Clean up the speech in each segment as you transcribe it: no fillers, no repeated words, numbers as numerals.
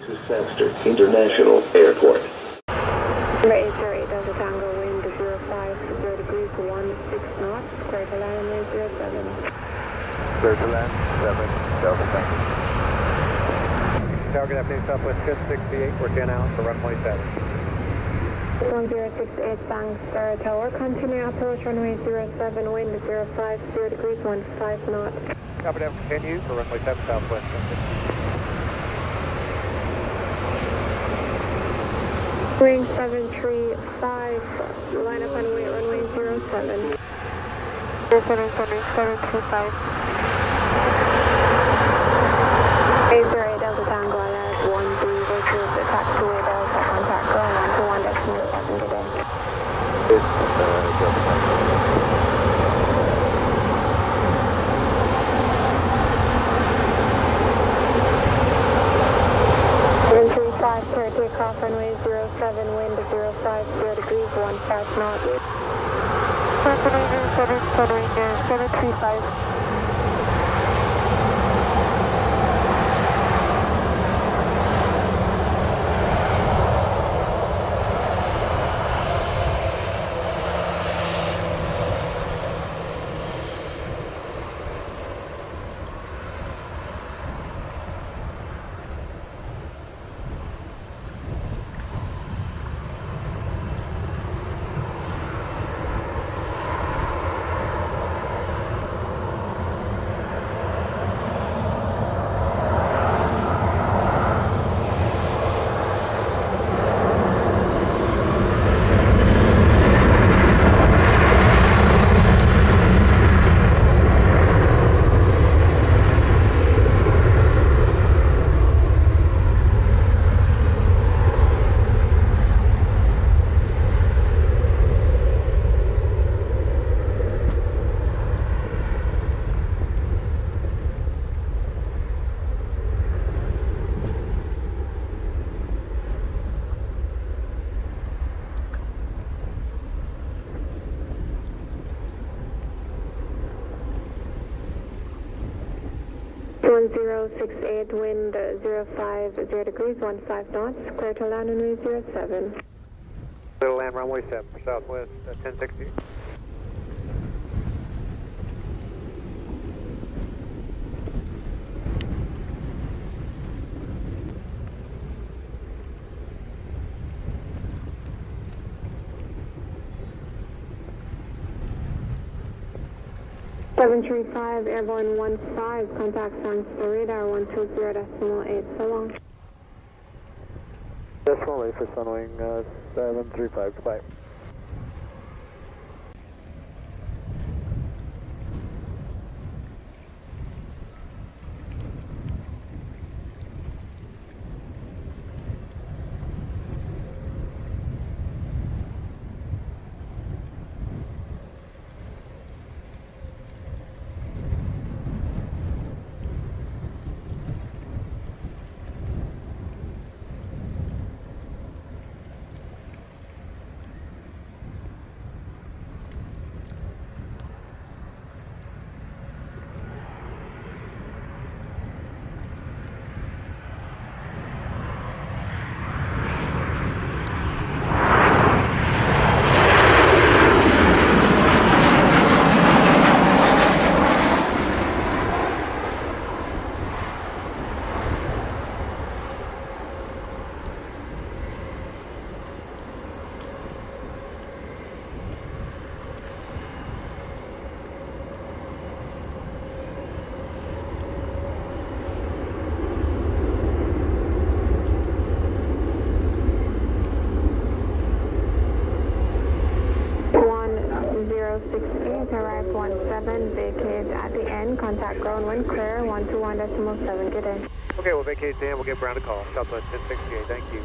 to Sandster International Airport. Number 808 Delta Tango, wind 05, 0 degrees, 16 knots, clear to land, runway 07. Clear to land, 7, Delta Tango. Tower, good afternoon, Southwest 1068, we're 10 out for runway 7. 1068 Sangster Tower, continue approach runway 07, wind 05, 0 degrees, 15 knots. Copy that, continue for runway 7, Southwest 1068. Wing 735, line up and wait, runway 07. 735. 808 Delta Tango, alert 13, virtual to taxiway Delta, contact ground 121.7 today. It's Delta Tango. 735, clear takeoff, runway 07, wind 05, 0 degrees, 15 knots. 735. One 068, wind 05, 0 degrees, 15 knots, clear to land runway 07. Clear to land runway 7 for Southwest 1060. Seven 735, airborne 15, contact Sangster radar 120.8, so long. Decimal 8 for Sunwing 735, goodbye. Arrive 17, vacate at the end, contact ground when clear, 121.7, good day. Okay, we'll vacate then, we'll give Brown a call, Southwest 1068, thank you.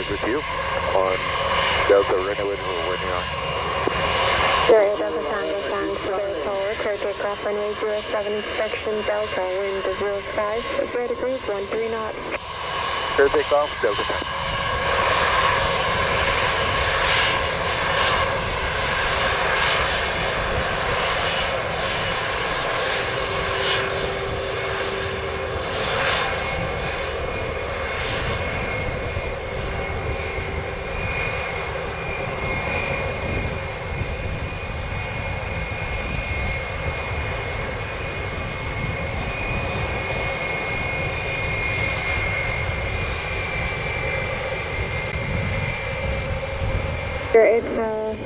with you on Delta runway we're waiting on. Sierra Delta Tango, thanks for the tower. Clear takeoff runway 07 inspection Delta, wind 05, 0 degrees, 13 knots. Clear takeoff, Delta Tango.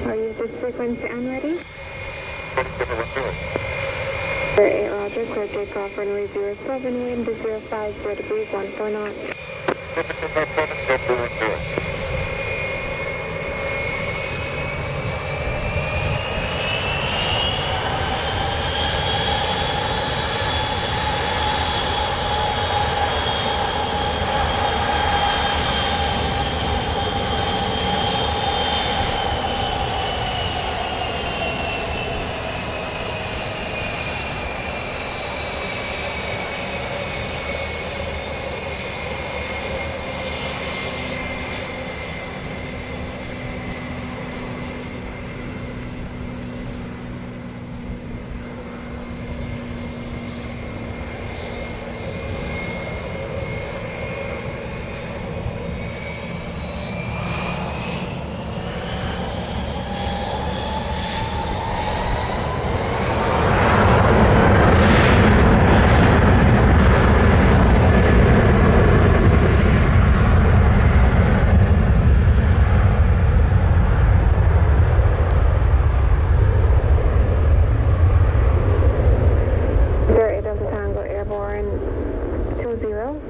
Are you this frequency and ready? Sierra 8 Roger, clear takeoff runway 07, wind 05, 0 degrees, 14 knots.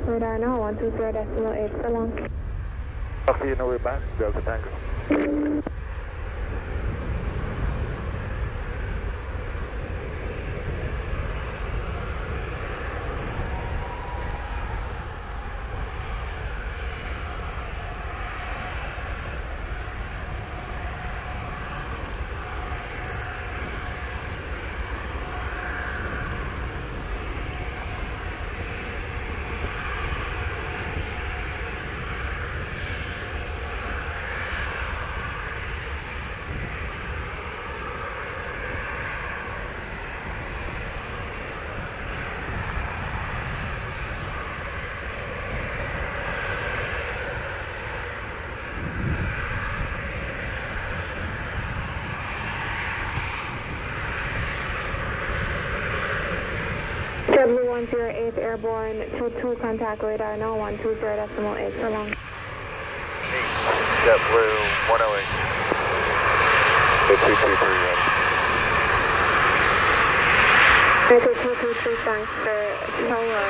Radar now, 120.8 so long. Copy, you know we're back, Delta Tango. W108 airborne 22 contact radar now 120.8 so long. JetBlue 108. 223, thanks for tower.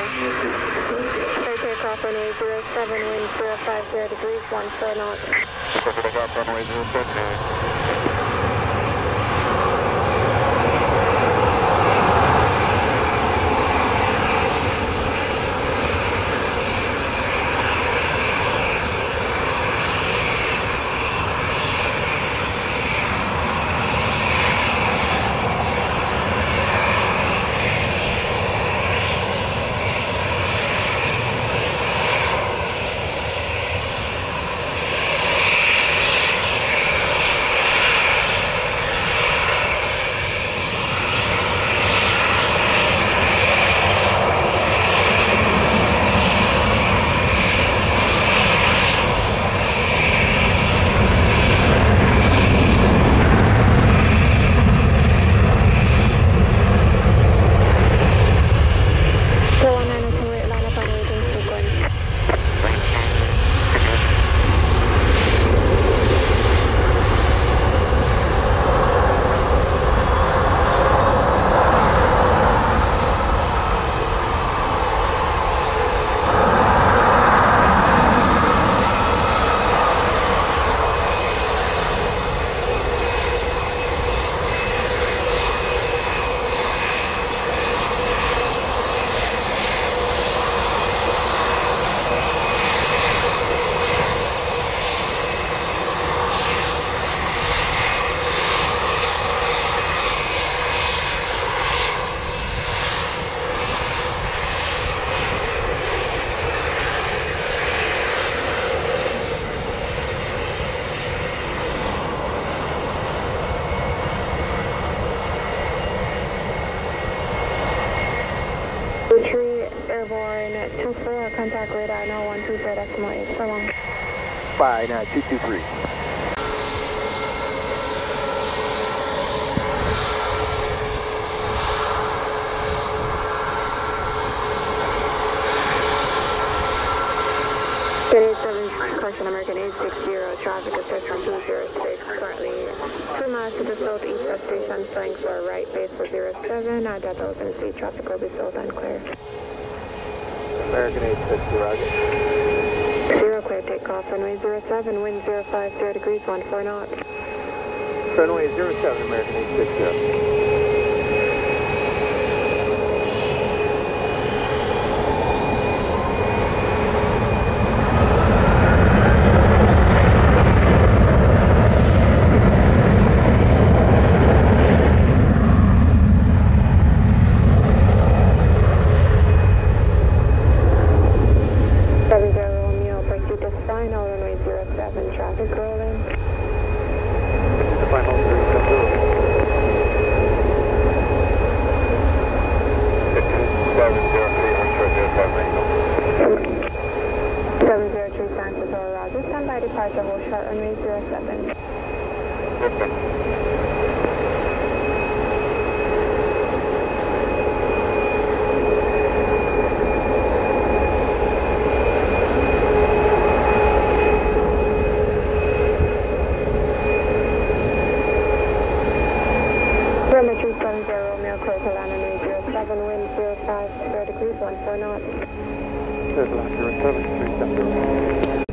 Clear takeoff runway 07, wind 050 degrees, 14 knots. Clear takeoff runway 07. Airborne 24, contact radar no 120.8, so long. Bye, now 223. Correction, American 860, traffic assist from 206, currently 2 miles to the southeast of station, flying for right base for 07, Delta Open Sea, traffic will be sold and clear. American 860, roger. 0 clear, takeoff, runway 07, wind 050 degrees, 14 knots. Runway 07, American 860. 703 San Francisco, Roger. Standby departure, hold short runway 07. Runway 370, Romeo, clear to land runway 07, wind 050 degrees, 14 knots. Clear to land 07, 370.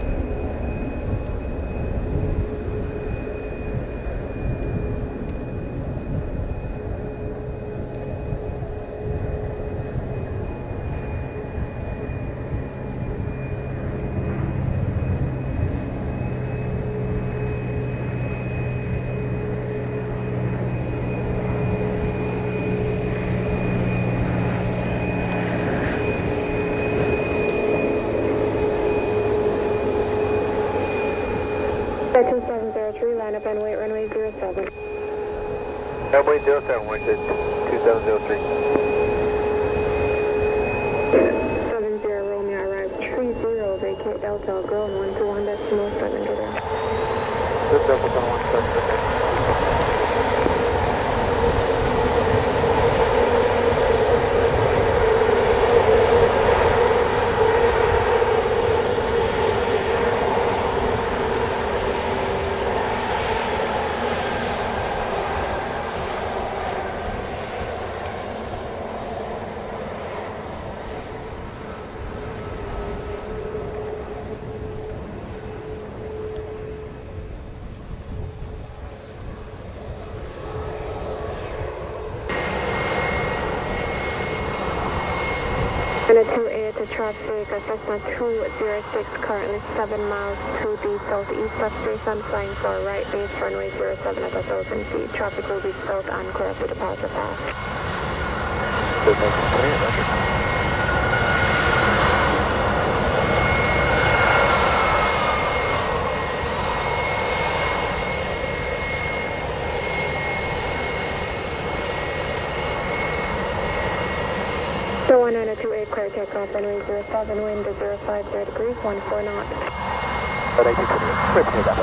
Flight 2703, line up and wait, runway 07. Runway 07, wind at 2703. 70 Romeo, arrive 30, vacate Delta, ground 121.7, get out. This Delta 117. And a 28 to traffic, Cessna 206, currently 7 miles to the southeast of station, flying for right base, runway 07 at 1,000 feet. Traffic will be south and clear to departure path. So 1928, clear takeoff, runway 07, wind 050 degrees, 14 knots. But I think it's quick, that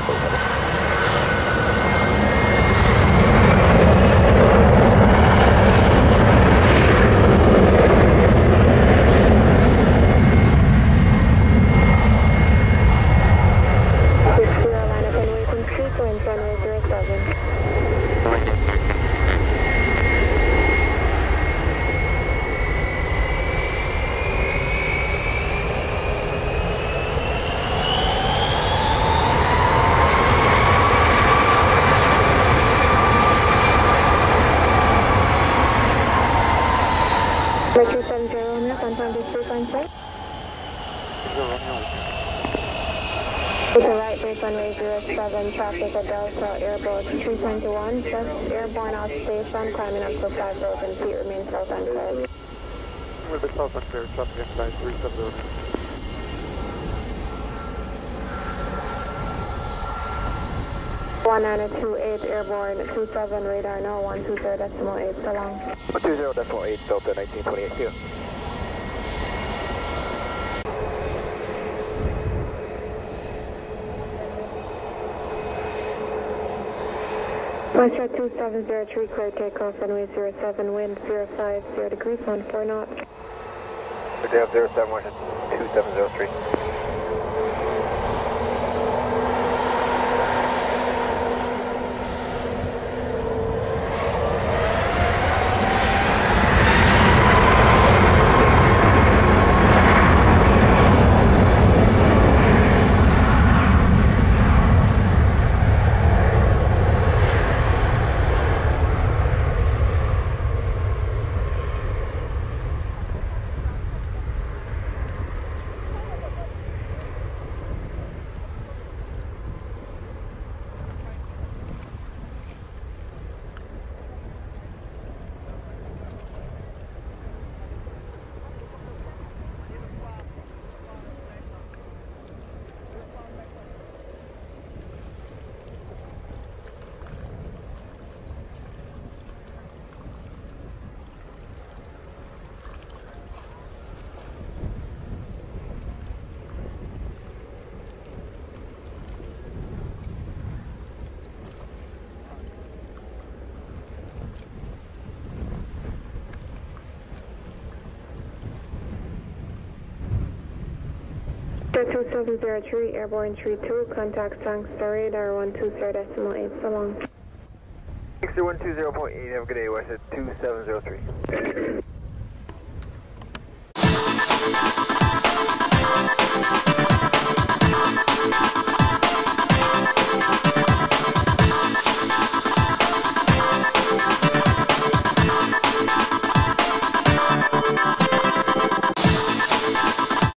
Metro 70 Romeo, confirm this frequency. To the right base runway 07, traffic at Delta Airport 321, just airborne off station, climbing up to 5,000 feet, remain south and clear. with the south and clear, traffic and flight 370. One 1928 airborne 27 radar no 120.8, so long. 120.8 Delta 1928 here. Westjet 2703, clear takeoff, runway 07, wind 050 degrees, 14 knots. Good day, 07, Westjet 2703. Jet 2703, airborne 32, contact Sangster radar 120.8, so long. Sangster 120.8, have a good day, Westjet 2703.